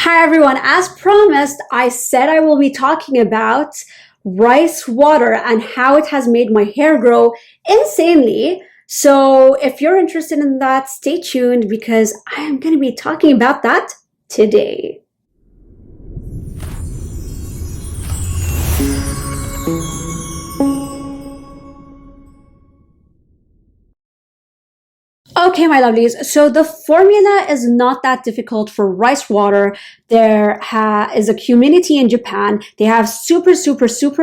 Hi everyone, as promised, I said I will be talking about rice water and how it has made my hair grow insanely. So if you're interested in that, stay tuned because I am going to be talking about that today. Okay, my lovelies. So the formula is not that difficult for rice water. There is a community in Japan. They have super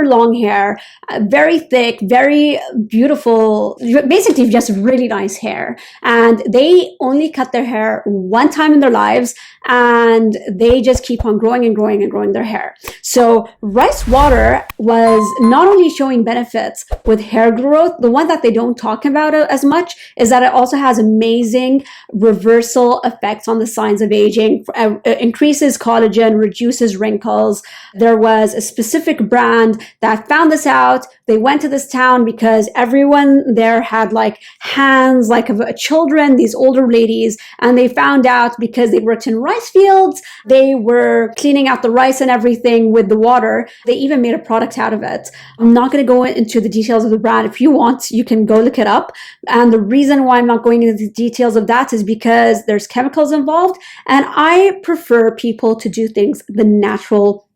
long hair, very thick, very beautiful, basically just really nice hair. And they only cut their hair one time in their lives and they just keep on growing and growing their hair. So rice water was not only showing benefits with hair growth, the one that they don't talk about as much is that it also has amazing reversal effects on the signs of aging, increases collagen, reduces wrinkles. There was a specific brand that found this out. They went to this town because everyone there had like hands like of children, these older ladies, and they found out because they worked in rice fields, they were cleaning out the rice and everything with the water. They even made a product out of it. I'm not going to go into the details of the brand. If you want, you can go look it up. And the reason why I'm not going into the details of that is because there's chemicals involved, and I prefer people to do things the natural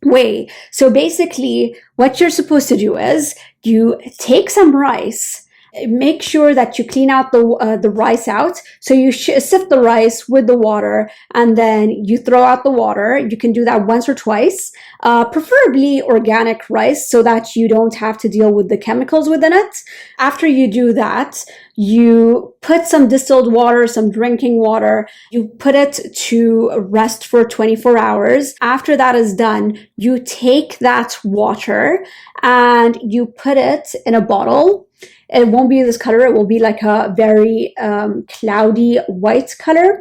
way. So basically, what you're supposed to do is you take some rice, make sure that you clean out the rice out. So you sift the rice with the water and then you throw out the water. You can do that once or twice, preferably organic rice so that you don't have to deal with the chemicals within it. After you do that, you put some distilled water, some drinking water, you put it to rest for 24 hours. After that is done, you take that water and you put it in a bottle. It won't be this color. It will be like a very cloudy white color.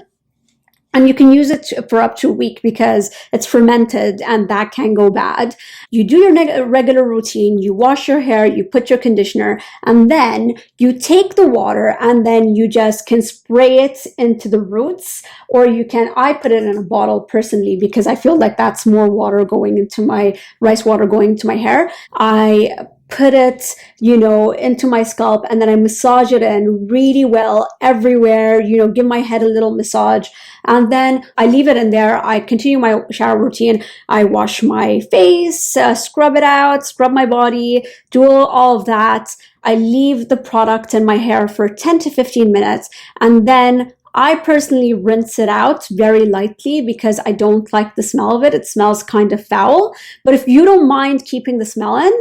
And you can use it for up to a week because it's fermented and that can go bad. You do your regular routine, you wash your hair, you put your conditioner, and then you take the water and then you just can spray it into the roots, or I put it in a bottle personally because I feel like that's more water going into rice water going into my hair. I put it, into my scalp and then I massage it in really well everywhere, give my head a little massage. And then I leave it in there. I continue my shower routine. I wash my face, scrub it out, scrub my body, do all of that. I leave the product in my hair for 10 to 15 minutes. And then I personally rinse it out very lightly because I don't like the smell of it. It smells kind of foul. But if you don't mind keeping the smell in,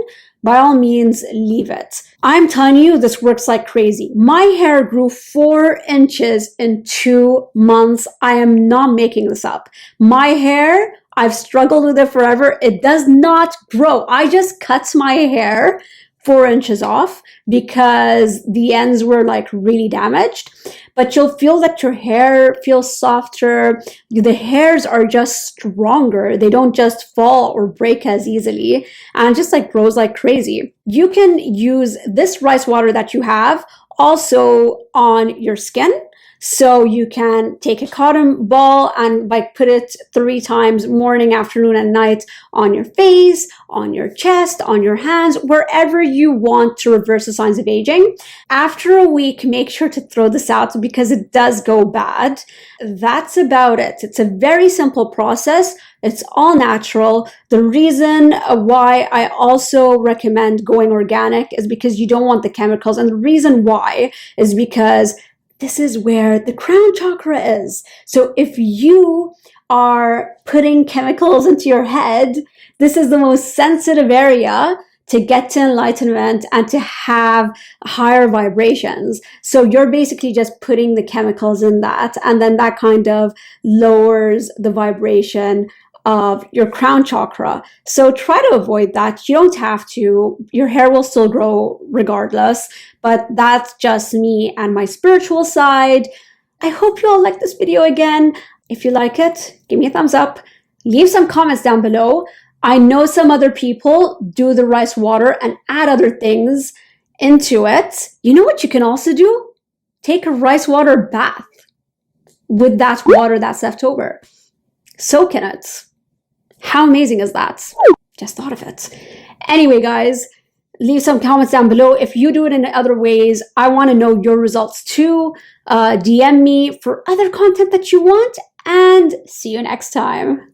by all means, leave it. I'm telling you, this works like crazy. My hair grew 4 inches in 2 months. I am not making this up. My hair, I've struggled with it forever. It does not grow. I just cut my hair 4 inches off because the ends were like really damaged. But you'll feel that your hair feels softer. The hairs are just stronger. They don't just fall or break as easily and just like grows like crazy. You can use this rice water that you have also on your skin. So you can take a cotton ball and put it 3 times, morning, afternoon, and night, on your face, on your chest, on your hands, wherever you want to reverse the signs of aging. After a week, make sure to throw this out because it does go bad. That's about it. It's a very simple process. It's all natural. The reason why I also recommend going organic is because you don't want the chemicals. And the reason why is because this is where the crown chakra is. So if you are putting chemicals into your head, this is the most sensitive area to get to enlightenment and to have higher vibrations. So you're basically just putting the chemicals in that, and then that kind of lowers the vibration of your crown chakra. So try to avoid that. You don't have to. Your hair will still grow regardless, but that's just me and my spiritual side. I hope you all like this video again. If you like it, give me a thumbs up. Leave some comments down below. I know some other people do the rice water and add other things into it. You know what you can also do? Take a rice water bath with that water that's left over. soak in it. How amazing is that? Just thought of it. Anyway, guys, leave some comments down below. If you do it in other ways, I want to know your results too. DM me for other content that you want, and see you next time.